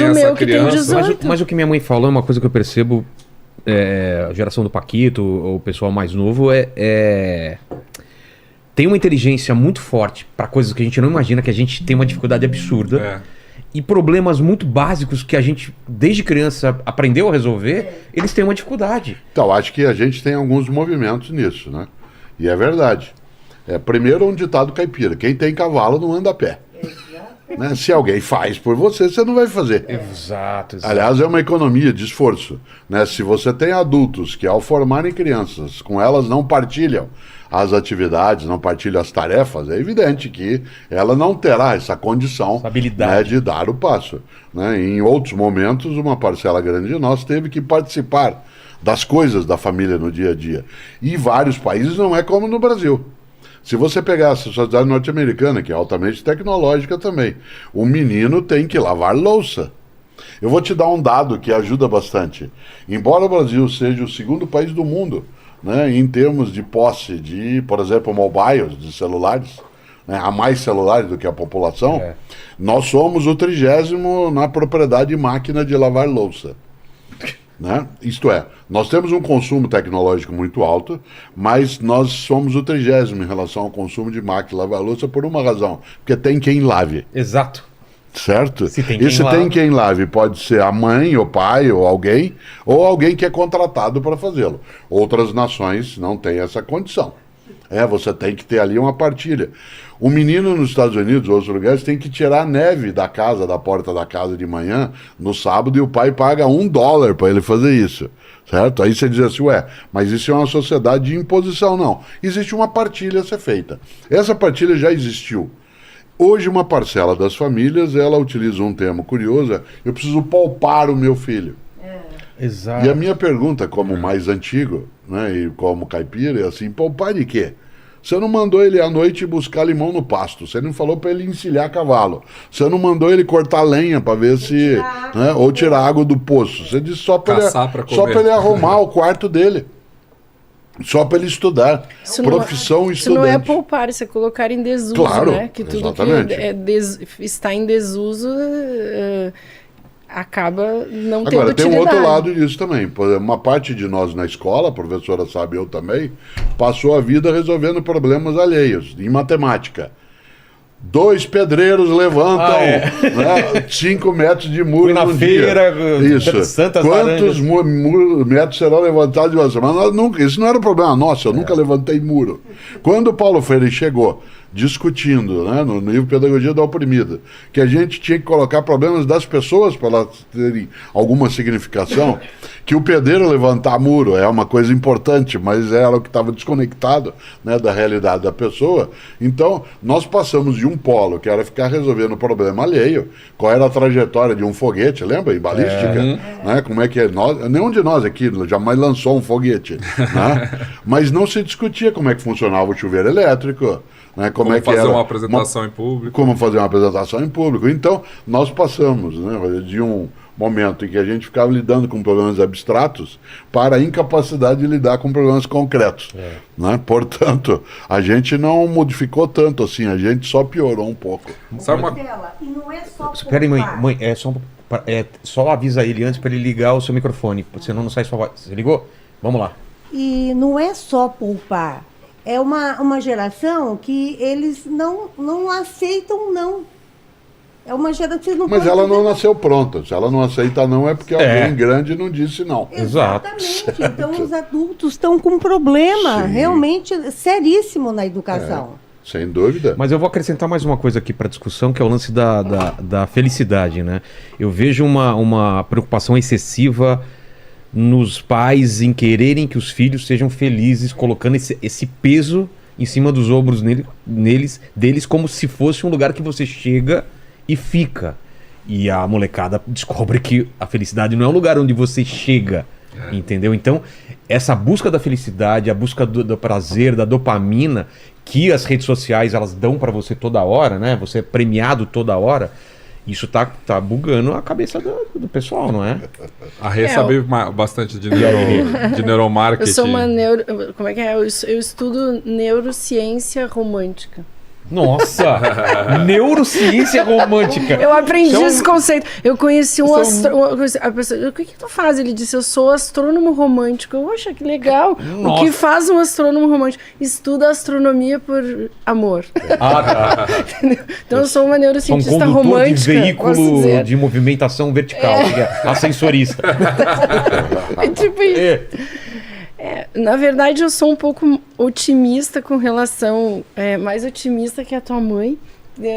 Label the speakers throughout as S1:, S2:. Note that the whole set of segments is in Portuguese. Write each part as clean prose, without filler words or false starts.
S1: essa criança.
S2: 18.
S3: Mas o que minha mãe falou é uma coisa que eu percebo, a geração do Paquito, o pessoal mais novo, tem uma inteligência muito forte para coisas que a gente não imagina, que a gente tem uma dificuldade absurda. E problemas muito básicos que a gente, desde criança, aprendeu a resolver, eles têm uma dificuldade.
S4: Então, acho que a gente tem alguns movimentos nisso, né? E é verdade. Primeiro, um ditado caipira: quem tem cavalo não anda a pé. Né? Se alguém faz por você, você não vai fazer.
S3: Exato.
S4: Aliás, é uma economia de esforço. Né? Se você tem adultos que, ao formarem crianças, com elas não partilham as atividades, não partilham as tarefas, é evidente que ela não terá essa condição, né, de dar o passo. Né? Em outros momentos, uma parcela grande de nós teve que participar das coisas da família no dia a dia. E em vários países não é como no Brasil. Se você pegar a sociedade norte-americana, que é altamente tecnológica também, o menino tem que lavar louça. Eu vou te dar um dado que ajuda bastante. Embora o Brasil seja o segundo país do mundo, né, em termos de posse de, por exemplo, mobiles, de celulares, né, há mais celulares do que a população, nós somos o 30º na propriedade de máquina de lavar louça. Né? Isto é, nós temos um consumo tecnológico muito alto, mas nós somos o 30º em relação ao consumo de máquina de lavar louça por uma razão: porque tem quem lave.
S3: Exato.
S4: Certo?
S3: Se tem
S4: quem lave, pode ser a mãe, o pai, ou alguém que é contratado para fazê-lo. Outras nações não têm essa condição. Você tem que ter ali uma partilha. O menino nos Estados Unidos ou outros lugares tem que tirar a neve da porta da casa de manhã, no sábado, e o pai paga $1 para ele fazer isso. Certo? Aí você diz assim: mas isso é uma sociedade de imposição. Não. Existe uma partilha a ser feita. Essa partilha já existiu. Hoje, uma parcela das famílias, ela utiliza um termo curioso: eu preciso poupar o meu filho.
S3: Exato.
S4: E a minha pergunta, como mais antigo, né, e como caipira, é assim: poupar de quê? Você não mandou ele à noite buscar limão no pasto, você não falou para ele encilhar cavalo, você não mandou ele cortar lenha para ver se... Né, ou tirar água do poço. Você disse só para ele arrumar o quarto dele. Só para ele estudar. Profissão estudante.
S2: Isso não é poupar, isso é colocar em desuso,
S4: claro,
S2: né? Que tudo
S4: exatamente.
S2: que está em desuso acaba não tendo
S4: Agora, tem um
S2: utilidade.
S4: outro lado disso também. Uma parte de nós na escola, a professora sabe, eu também, passou a vida resolvendo problemas alheios, em matemática. 2 pedreiros levantam 5 metros de muro
S3: na feira,
S4: isso.
S3: Santas
S4: Quantos metros serão levantados de uma semana? Isso não era problema nosso, eu nunca levantei muro. Quando o Paulo Freire chegou discutindo, né, no livro Pedagogia da Oprimida, que a gente tinha que colocar problemas das pessoas para elas terem alguma significação, que o pedreiro levantar muro é uma coisa importante, mas era o que estava desconectado, né, da realidade da pessoa. Então, nós passamos de um polo, que era ficar resolvendo o problema alheio, qual era a trajetória de um foguete, lembra? Em balística, né? Como é que é? Nenhum de nós aqui jamais lançou um foguete, né? Mas não se discutia como é que funcionava o chuveiro elétrico, né?
S1: Como
S4: é que
S1: fazer
S4: era
S1: uma apresentação em público.
S4: Como fazer uma apresentação em público. Então, nós passamos, né, de um momento em que a gente ficava lidando com problemas abstratos para a incapacidade de lidar com problemas concretos. Né? Portanto, a gente não modificou tanto assim, a gente só piorou um pouco.
S1: Sabe uma...
S5: E não é só
S3: Espera aí, mãe, só avisa ele antes para ele ligar o seu microfone, senão não sai sua voz. Você ligou? Vamos lá.
S5: E não é só poupar. É uma geração que eles não aceitam não. É uma geração que não
S4: Mas
S5: pode
S4: ela não
S5: dizer...
S4: nasceu pronta. Se ela não aceita não, é porque alguém grande não disse não.
S5: Exatamente. Então os adultos estão com um problema realmente seríssimo na educação.
S4: Sem dúvida.
S3: Mas eu vou acrescentar mais uma coisa aqui para a discussão, que é o lance da felicidade, né? Eu vejo uma preocupação excessiva nos pais em quererem que os filhos sejam felizes, colocando esse peso em cima dos ombros deles, como se fosse um lugar que você chega e fica. E a molecada descobre que a felicidade não é um lugar onde você chega, entendeu? Então, essa busca da felicidade, a busca do prazer, da dopamina, que as redes sociais elas dão para você toda hora, né? Você é premiado toda hora. Isso tá bugando a cabeça do pessoal, não é?
S1: A Rê sabe bastante de neuromarketing.
S2: Eu sou uma como é que é? Eu estudo neurociência romântica.
S3: Nossa! Neurociência romântica.
S2: Eu aprendi
S3: Isso é um-
S2: esse conceito. Eu conheci um
S3: Isso é um-
S2: astrônomo. A pessoa, o que tu faz? Ele disse, eu sou astrônomo romântico. Eu, Poxa, que legal.
S3: Nossa.
S2: O que faz um astrônomo romântico? Estuda astronomia por amor.
S3: Ah, tá.
S2: Então eu sou uma
S3: Sou um
S2: neurocientista
S3: condutor
S2: romântica.
S3: de
S2: posso
S3: veículo
S2: dizer.
S3: de movimentação vertical, que é ascensorista.
S2: É tipo isso. Na verdade, eu sou um pouco otimista com relação, mais otimista que a tua mãe,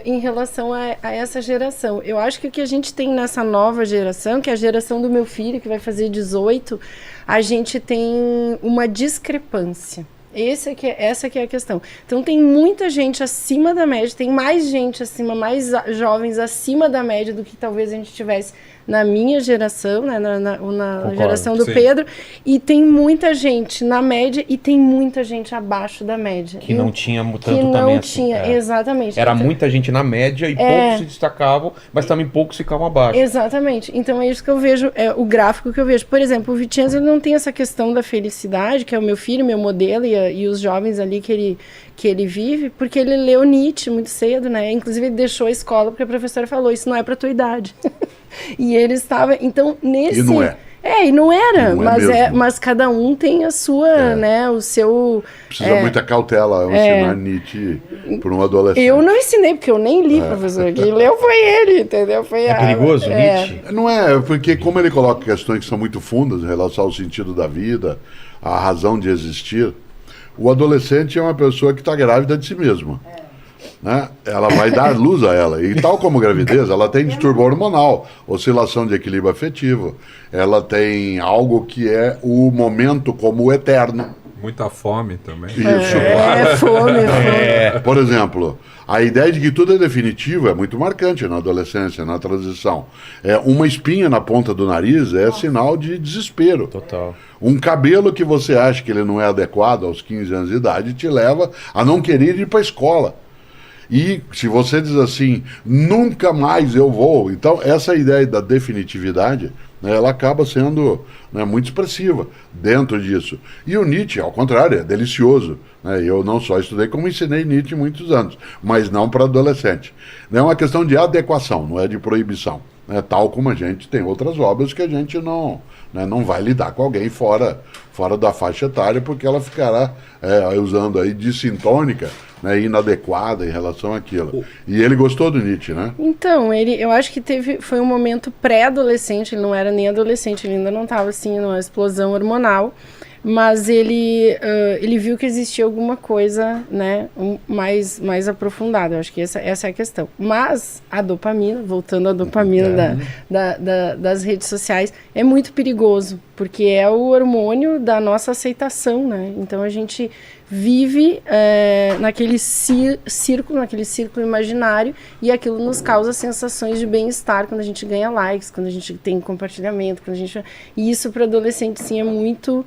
S2: em relação a essa geração. Eu acho que o que a gente tem nessa nova geração, que é a geração do meu filho, que vai fazer 18, a gente tem uma discrepância. Essa que é a questão. Então tem muita gente acima da média, tem mais gente acima, mais jovens acima da média do que talvez a gente tivesse na minha geração, né, na geração do
S1: sim.
S2: Pedro, e tem muita gente na média e tem muita gente abaixo da média.
S3: Que não tinha tanto
S2: que não
S3: também assim.
S2: tinha, exatamente.
S3: Era
S2: Então,
S3: muita gente na média e poucos se destacavam, mas também poucos ficavam abaixo.
S2: Exatamente. Então é isso que eu vejo, o gráfico que eu vejo. Por exemplo, o Vicenzo, ele não tem essa questão da felicidade, que é o meu filho, meu modelo, e os jovens ali que ele vive, porque ele leu Nietzsche muito cedo, né? Inclusive ele deixou a escola porque a professora falou, isso não é pra tua idade. E ele estava, então, nesse...
S4: E não é.
S2: E não era,
S4: Não é mesmo.
S2: mas cada um tem a sua, né, o seu...
S4: Precisa muita cautela ao ensinar Nietzsche para um adolescente.
S2: Eu não ensinei, porque eu nem li, professor. Quem leu foi ele, entendeu? Foi
S3: É perigoso, Nietzsche?
S4: Não é, porque como ele coloca questões que são muito fundas em relação ao sentido da vida, à razão de existir, o adolescente é uma pessoa que está grávida de si mesma. Né? Ela vai dar luz a ela. E tal como gravidez, ela tem distúrbio hormonal, oscilação de equilíbrio afetivo. Ela tem algo que é o momento como o eterno.
S1: Muita fome também.
S4: Isso.
S2: Fome.
S4: Por exemplo, a ideia de que tudo é definitivo é muito marcante na adolescência, na transição. Uma espinha na ponta do nariz é sinal de desespero.
S3: Total.
S4: Um cabelo que você acha que ele não é adequado aos 15 anos de idade te leva a não querer ir para a escola. E se você diz assim, nunca mais eu vou, então essa ideia da definitividade, né, ela acaba sendo, né, muito expressiva dentro disso. E o Nietzsche, ao contrário, é delicioso. Né? Eu não só estudei, como ensinei Nietzsche muitos anos, mas não para adolescente. É uma questão de adequação, não é de proibição. Né? Tal como a gente tem outras obras que a gente não vai lidar com alguém fora da faixa etária, porque ela ficará usando aí dissintônica, né, inadequada em relação àquilo. E ele gostou do Nietzsche, né?
S2: Então, eu acho que foi um momento pré-adolescente, ele não era nem adolescente, ele ainda não estava assim numa explosão hormonal, mas ele viu que existia alguma coisa, né, mais aprofundada. Eu acho que essa é a questão. Mas a dopamina, voltando à dopamina das redes sociais, é muito perigoso, porque é o hormônio da nossa aceitação, né? Então a gente vive naquele círculo imaginário, e aquilo nos causa sensações de bem-estar quando a gente ganha likes, quando a gente tem compartilhamento, e isso para adolescente sim é muito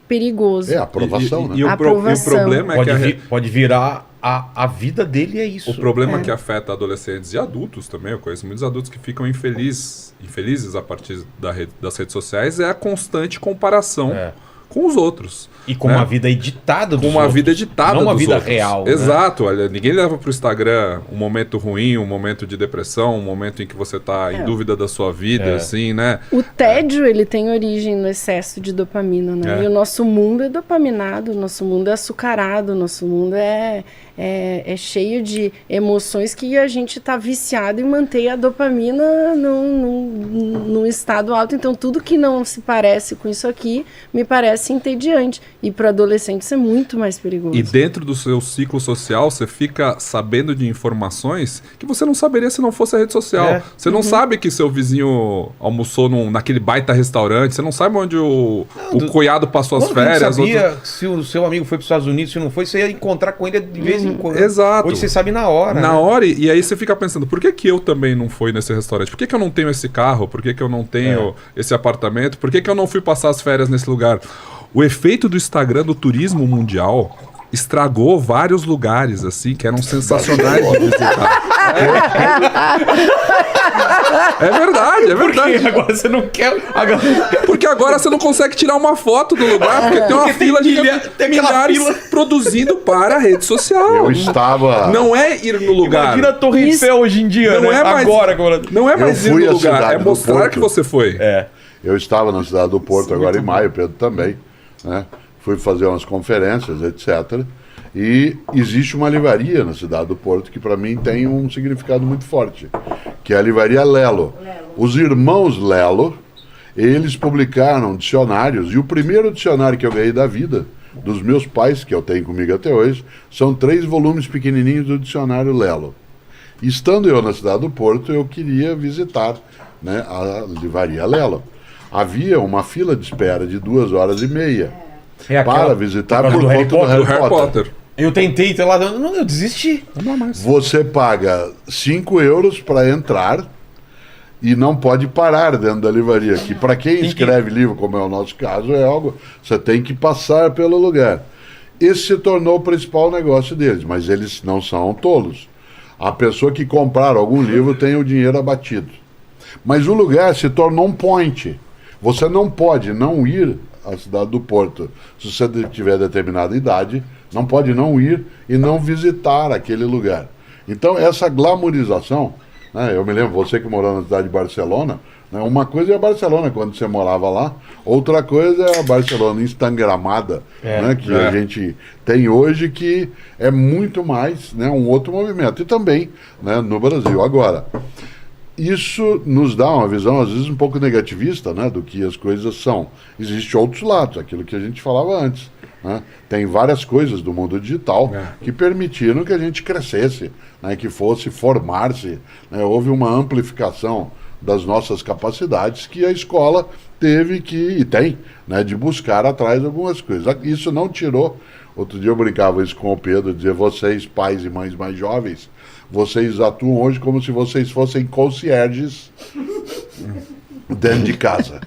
S2: perigoso.
S4: É a aprovação, né?
S1: E o
S2: Aprovação.
S1: problema é que
S3: Pode virar a vida dele, é isso.
S1: o problema que afeta adolescentes e adultos também, eu conheço muitos adultos que ficam infelizes a partir das redes sociais, é a constante comparação com os outros.
S3: E com
S1: né?
S3: uma vida editada dos
S1: Com uma
S3: outros.
S1: vida editada
S3: Não uma
S1: dos
S3: vida
S1: outros.
S3: real. Né?
S1: Exato. Olha, ninguém leva pro Instagram um momento ruim, um momento de depressão, um momento em que você tá em dúvida da sua vida, assim, né?
S2: O tédio, ele tem origem no excesso de dopamina, né? E o nosso mundo é dopaminado, o nosso mundo é açucarado, o nosso mundo é cheio de emoções que a gente tá viciado em manter a dopamina num estado alto. Então, tudo que não se parece com isso aqui, me parece entediante. E para adolescente isso é muito mais perigoso.
S1: E dentro do seu ciclo social, você fica sabendo de informações que você não saberia se não fosse a rede social. Você não sabe que seu vizinho almoçou naquele baita restaurante, você não sabe onde o cunhado passou as férias.
S3: Você sabia se o seu amigo foi para os Estados Unidos, se não foi, você ia encontrar com ele de vez em quando.
S1: Exato.
S3: Hoje você sabe na hora.
S1: Na
S3: né?
S1: hora, e aí você fica pensando, por que eu também não fui nesse restaurante? Por que eu não tenho esse carro? Por que eu não tenho esse apartamento? Por que eu não fui passar as férias nesse lugar? O efeito do Instagram do turismo mundial estragou vários lugares, assim, que eram sensacionais de visitar. É verdade, é verdade.
S3: Porque agora você não quer...
S1: Porque agora você não consegue tirar uma foto do lugar, porque tem uma fila de milhares produzindo para a rede social.
S4: Eu estava...
S1: Não é ir no lugar.
S3: Imagina a Torre Eiffel hoje em dia,
S1: Não
S3: né?
S1: é mais,
S3: agora.
S1: Não é mais ir
S4: fui
S1: no
S4: à
S1: lugar,
S4: cidade
S1: é
S4: do
S1: mostrar
S4: Porto.
S1: que você foi.
S4: Eu estava na cidade do Porto agora em maio, Pedro também, né? Fui fazer umas conferências, etc. E existe uma livraria na cidade do Porto que para mim tem um significado muito forte, que é a livraria Lelo. Os irmãos Lelo, eles publicaram dicionários, e o primeiro dicionário que eu ganhei da vida, dos meus pais, que eu tenho comigo até hoje, são 3 volumes pequenininhos do dicionário Lelo. E estando eu na cidade do Porto, eu queria visitar, né, a livraria Lelo. Havia uma fila de espera de 2h30 para visitar por conta do Harry Potter.
S3: Eu tentei, lá, não, eu desisti.
S1: Não mais.
S4: Você paga 5 euros para entrar e não pode parar dentro da livraria. Que para quem escreve livro, como é o nosso caso, é algo... Você tem que passar pelo lugar. Esse se tornou o principal negócio deles, mas eles não são tolos. A pessoa que comprar algum livro tem o dinheiro abatido. Mas o lugar se tornou um point. Você não pode não ir à cidade do Porto. Se você tiver determinada idade, não pode não ir e não visitar aquele lugar. Então, essa glamourização, né, eu me lembro, você que morou na cidade de Barcelona, né, uma coisa é a Barcelona, quando você morava lá, outra coisa é a Barcelona instagramada, né, que a gente tem hoje, que é muito mais, né, um outro movimento. E também, né, no Brasil. Agora, isso nos dá uma visão, às vezes, um pouco negativista, né, do que as coisas são. Existem outros lados, aquilo que a gente falava antes. Né? Tem várias coisas do mundo digital que permitiram que a gente crescesse, né, que fosse formar-se. Né? Houve uma amplificação das nossas capacidades que a escola teve que, e tem, né, de buscar atrás algumas coisas. Isso não tirou. Outro dia eu brincava isso com o Pedro, dizia, vocês, pais e mães mais jovens, vocês atuam hoje como se vocês fossem concierges dentro de casa.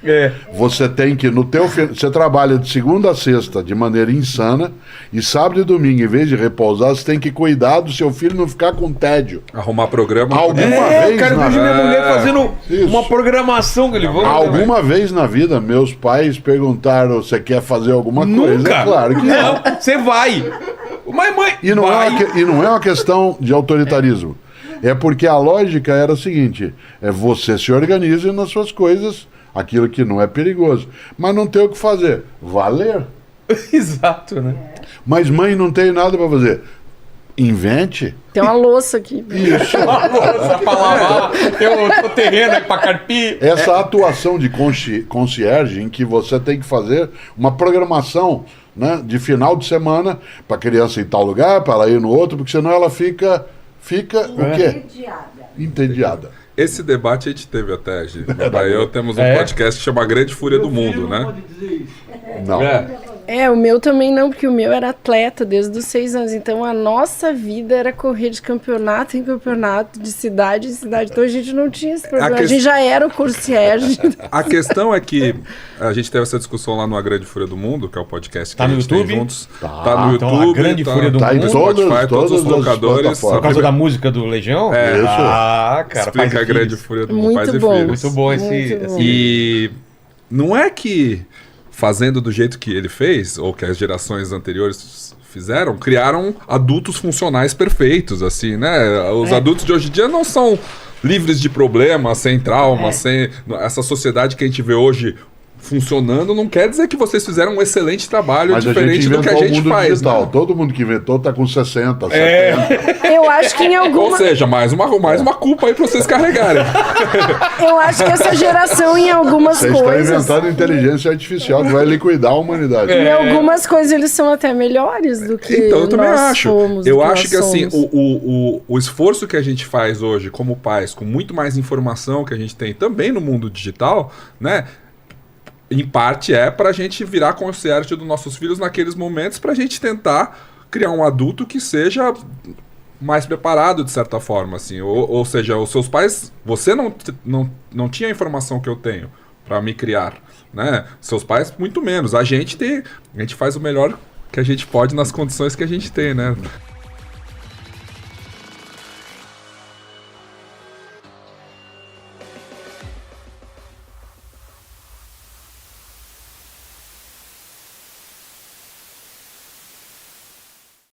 S4: Você tem que, você trabalha de segunda a sexta de maneira insana, e sábado e domingo, em vez de repousar, você tem que cuidar do seu filho não ficar com tédio.
S1: Arrumar programa.
S4: Alguma vez
S3: eu quero
S4: na
S3: ver minha mulher fazendo
S4: Isso.
S3: uma programação que ele vai.
S4: Alguma vez na vida, meus pais perguntaram, você quer fazer alguma coisa?
S3: Nunca.
S4: É claro que não.
S3: Você vai. Mas mãe,
S4: E não,
S3: vai.
S4: e não é uma questão de autoritarismo. É porque a lógica era a seguinte, é você se organize nas suas coisas, aquilo que não é perigoso. Mas não tem o que fazer. Valer.
S3: Exato, né?
S4: Mas mãe, não tem nada para fazer. Invente.
S2: Tem uma louça aqui.
S4: Isso.
S3: Essa palavra, tem o terreno aí pra carpir.
S4: Essa atuação de concierge em que você tem que fazer uma programação, né, de final de semana para a criança ir em tal lugar, para ela ir no outro, porque senão ela fica o quê? Entediada.
S1: Esse debate a gente teve até, Gi. Eu temos um podcast que chama A Grande Fúria do Mundo, né?
S4: Não.
S2: O meu também não, porque o meu era atleta desde os 6 anos. Então a nossa vida era correr de campeonato em campeonato, de cidade em cidade. Então a gente não tinha esse problema. A gente já era o concierge.
S1: A questão é que a gente teve essa discussão lá no A Grande Fúria do Mundo, que é o podcast que
S3: Tá
S1: a
S3: no
S1: gente tem
S3: YouTube?
S1: juntos.
S3: Tá
S1: no
S3: então,
S1: YouTube.
S3: A Grande Fúria do
S4: Tá em
S3: Mundo.
S1: Spotify, todos os
S4: as
S1: locadores.
S4: plataformas.
S3: Por causa da música do Legião?
S1: Isso.
S3: Ah, cara,
S1: Explica
S3: faz
S1: A Grande
S3: filhos.
S1: Fúria do Mundo,
S2: Muito
S1: pais e
S2: bom.
S1: filhos.
S3: Muito bom esse...
S2: Muito bom.
S1: E não é que fazendo do jeito que ele fez, ou que as gerações anteriores fizeram, criaram adultos funcionais perfeitos, assim, né? Os adultos de hoje em dia não são livres de problemas, sem traumas, sem... Essa sociedade que a gente vê hoje funcionando não quer dizer que vocês fizeram um excelente trabalho,
S4: Mas
S1: diferente do que a
S4: inventou o
S1: gente
S4: mundo
S1: faz.
S4: digital.
S1: Né?
S4: Todo mundo que inventou tá com 60, 70.
S2: Eu acho que em
S1: Ou
S2: alguma...
S1: seja, mais uma culpa aí pra vocês carregarem.
S2: Eu acho que essa geração em algumas
S4: Vocês estão
S2: coisas...
S4: inventando inteligência artificial que vai liquidar a humanidade.
S2: Em algumas coisas eles são até melhores do que
S1: Então, eu também
S2: nós
S1: acho.
S2: fomos,
S1: Eu
S2: do
S1: acho que
S2: nós
S1: assim,
S2: somos.
S1: o esforço que a gente faz hoje como pais, com muito mais informação que a gente tem também no mundo digital, né? Em parte é pra gente virar concierge dos nossos filhos naqueles momentos, pra gente tentar criar um adulto que seja mais preparado de certa forma, assim. Ou seja, os seus pais, você não tinha a informação que eu tenho pra me criar, né? Seus pais muito menos. A gente faz o melhor que a gente pode nas condições que a gente tem, né?